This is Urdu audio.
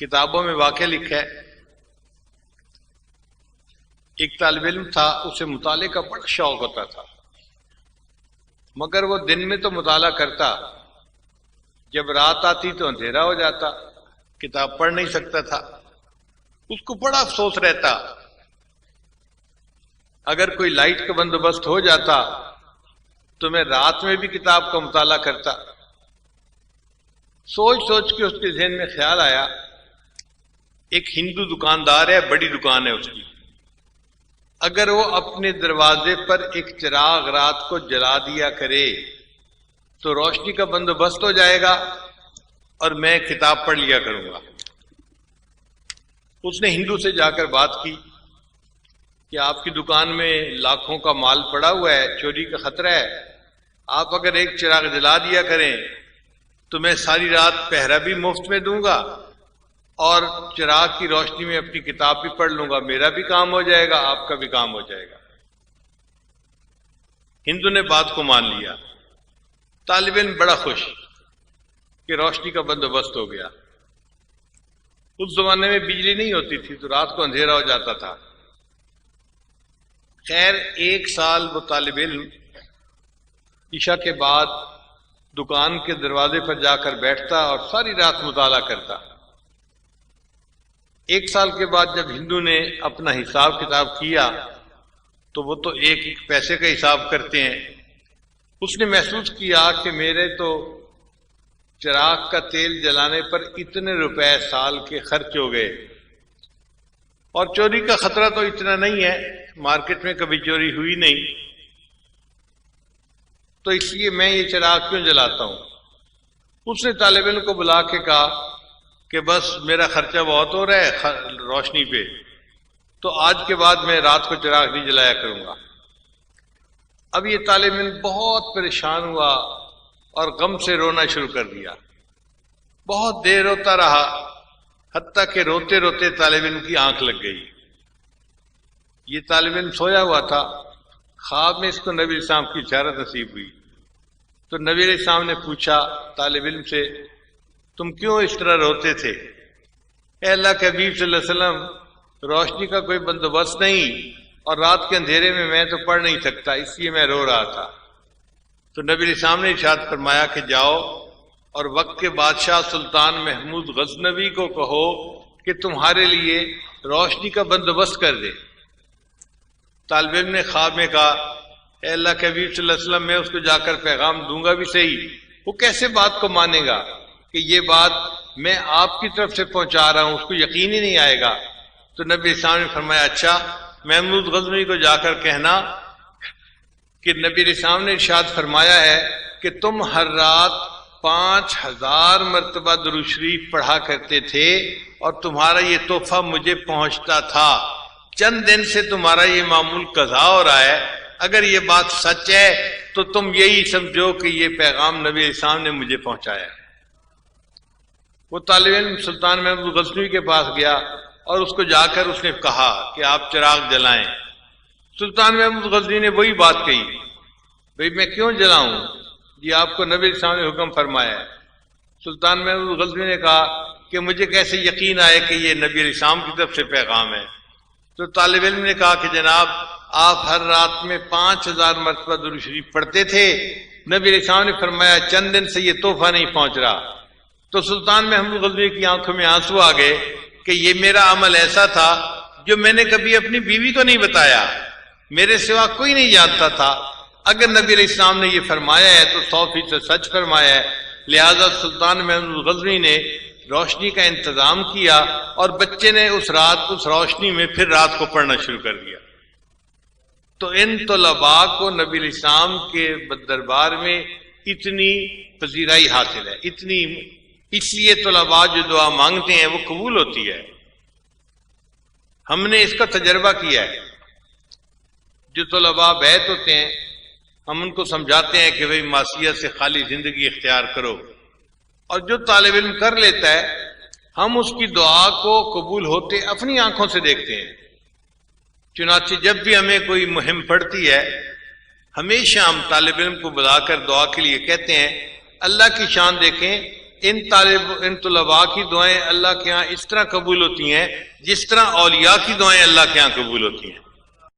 کتابوں میں واقعہ لکھا ہے، ایک طالب علم تھا، اسے مطالعے کا بڑا شوق ہوتا تھا، مگر وہ دن میں تو مطالعہ کرتا، جب رات آتی تو اندھیرا ہو جاتا، کتاب پڑھ نہیں سکتا تھا۔ اس کو بڑا افسوس رہتا، اگر کوئی لائٹ کا بندوبست ہو جاتا تو میں رات میں بھی کتاب کا مطالعہ کرتا۔ سوچ سوچ کے اس کے ذہن میں خیال آیا، ایک ہندو دکاندار ہے، بڑی دکان ہے اس کی، اگر وہ اپنے دروازے پر ایک چراغ رات کو جلا دیا کرے تو روشنی کا بندوبست ہو جائے گا اور میں کتاب پڑھ لیا کروں گا۔ اس نے ہندو سے جا کر بات کی کہ آپ کی دکان میں لاکھوں کا مال پڑا ہوا ہے، چوری کا خطرہ ہے، آپ اگر ایک چراغ جلا دیا کریں تو میں ساری رات پہرا بھی مفت میں دوں گا اور چراغ کی روشنی میں اپنی کتاب بھی پڑھ لوں گا، میرا بھی کام ہو جائے گا، آپ کا بھی کام ہو جائے گا۔ ہندو نے بات کو مان لیا۔ طالب علم بڑا خوش کہ روشنی کا بندوبست ہو گیا۔ اس زمانے میں بجلی نہیں ہوتی تھی تو رات کو اندھیرا ہو جاتا تھا۔ خیر، ایک سال وہ طالب علم عشاء کے بعد دکان کے دروازے پر جا کر بیٹھتا اور ساری رات مطالعہ کرتا۔ ایک سال کے بعد جب ہندو نے اپنا حساب کتاب کیا تو وہ تو ایک ایک پیسے کا حساب کرتے ہیں، اس نے محسوس کیا کہ میرے تو چراغ کا تیل جلانے پر اتنے روپے سال کے خرچ ہو گئے، اور چوری کا خطرہ تو اتنا نہیں ہے، مارکیٹ میں کبھی چوری ہوئی نہیں، تو اس لیے میں یہ چراغ کیوں جلاتا ہوں۔ اس نے طالب علم کو بلا کے کہا کہ بس میرا خرچہ بہت ہو رہا ہے روشنی پہ، تو آج کے بعد میں رات کو چراغ نہیں جلایا کروں گا۔ اب یہ طالب علم بہت پریشان ہوا اور غم سے رونا شروع کر دیا، بہت دیر روتا رہا، حتیٰ کہ روتے روتے طالب علم کی آنکھ لگ گئی۔ یہ طالب علم سویا ہوا تھا، خواب میں اس کو نبی علیہ السلام کی زیارت نصیب ہوئی، تو نبی علیہ السلام نے پوچھا طالب علم سے، تم کیوں اس طرح روتے تھے؟ اے اللہ کے حبیب صلی اللہ علیہ وسلم، روشنی کا کوئی بندوبست نہیں اور رات کے اندھیرے میں تو پڑھ نہیں سکتا، اس لیے میں رو رہا تھا۔ تو نبی علیہ السلام نے ارشاد فرمایا کہ جاؤ اور وقت کے بادشاہ سلطان محمود غزنوی کو کہو کہ تمہارے لیے روشنی کا بندوبست کر دے۔ طالب علم نے خواب میں کہا، اے اللہ کے حبیب صلی اللہ علیہ وسلم، میں اس کو جا کر پیغام دوں گا بھی صحیح، وہ کیسے بات کو مانے گا کہ یہ بات میں آپ کی طرف سے پہنچا رہا ہوں، اس کو یقین ہی نہیں آئے گا۔ تو نبی اسلام نے فرمایا، اچھا محمود غزنوی کو جا کر کہنا کہ نبی اسلام نے ارشاد فرمایا ہے کہ تم ہر رات 5000 مرتبہ درود شریف پڑھا کرتے تھے اور تمہارا یہ تحفہ مجھے پہنچتا تھا، چند دن سے تمہارا یہ معمول قضا ہو رہا ہے، اگر یہ بات سچ ہے تو تم یہی سمجھو کہ یہ پیغام نبی اسلام نے مجھے پہنچایا ہے۔ وہ طالب علم سلطان محمود غزنوی کے پاس گیا اور اس کو جا کر اس نے کہا کہ آپ چراغ جلائیں۔ سلطان محمود غزنوی نے وہی بات کہی، بھئی میں کیوں جلاؤں، یہ آپ کو نبی اسلام نے حکم فرمایا ہے۔ سلطان محمود غزنوی نے کہا کہ مجھے کیسے یقین آئے کہ یہ نبی اسلام کی طرف سے پیغام ہے۔ تو طالب علم نے کہا کہ جناب آپ ہر رات میں 5000 مرتبہ درود شریف پڑھتے تھے، نبی علیہ السلام نے فرمایا چند دن سے یہ تحفہ نہیں پہنچ رہا۔ تو سلطان محمود غزنوی کی آنکھوں میں آنسو آ گئے کہ یہ میرا عمل ایسا تھا جو میں نے کبھی اپنی بیوی کو نہیں بتایا، میرے سوا کوئی نہیں جانتا تھا، اگر نبی علیہ السلام نے یہ فرمایا ہے تو 100% سچ فرمایا ہے۔ لہذا سلطان محمود غزنوی نے روشنی کا انتظام کیا اور بچے نے اس رات اس روشنی میں پھر رات کو پڑھنا شروع کر دیا۔ تو ان طلباء کو نبی علیہ السلام کے دربار میں اتنی پذیرائی حاصل ہے، اتنی، اس لیے طلباء جو دعا مانگتے ہیں وہ قبول ہوتی ہے۔ ہم نے اس کا تجربہ کیا ہے۔ جو طلباء بیعت ہوتے ہیں ہم ان کو سمجھاتے ہیں کہ بھئی معصیت سے خالی زندگی اختیار کرو، اور جو طالب علم کر لیتا ہے ہم اس کی دعا کو قبول ہوتے اپنی آنکھوں سے دیکھتے ہیں۔ چنانچہ جب بھی ہمیں کوئی مہم پڑتی ہے ہمیشہ ہم طالب علم کو بلا کر دعا کے لیے کہتے ہیں، اللہ کی شان دیکھیں ان طلباء کی دعائیں اللہ کے ہاں اس طرح قبول ہوتی ہیں جس طرح اولیاء کی دعائیں اللہ کے ہاں قبول ہوتی ہیں.